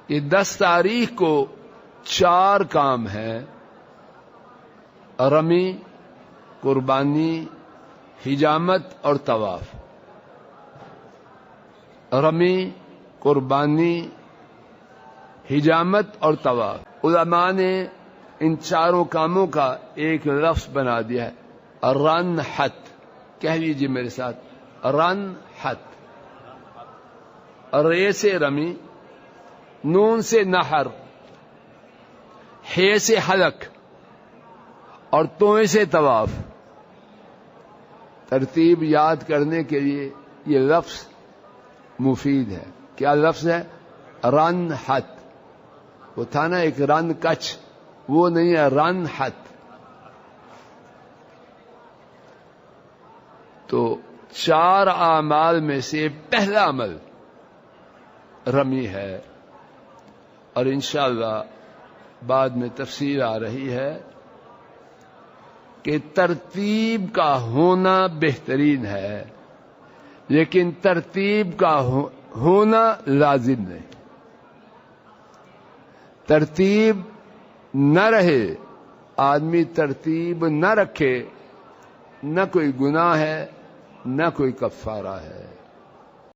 یہ 10 تاریخ کو 4 کام ہیں: رمی، قربانی، حجامت اور طواف۔ رمی، قربانی، حجامت اور طواف۔ علماء نے ان 4 کاموں کا ایک لفظ بنا دیا ہے، رن حت۔ کہہ لیجیے میرے ساتھ، رن حت۔ رے سے رمی، نون سے نحر، ہے سے حلق اور توئے سے طواف۔ ترتیب یاد کرنے کے لیے یہ لفظ مفید ہے۔ کیا لفظ ہے؟ رن حت۔ وہ تھا نا ایک رن کچھ، وہ نہیں ہے، رن حت۔ تو 4 اعمال میں سے پہلا عمل رمی ہے، اور انشاءاللہ بعد میں تفصیل آ رہی ہے کہ ترتیب کا ہونا بہترین ہے، لیکن ترتیب کا ہونا لازم نہیں۔ ترتیب نہ رہے، آدمی ترتیب نہ رکھے، نہ کوئی گناہ ہے نہ کوئی کفارہ ہے۔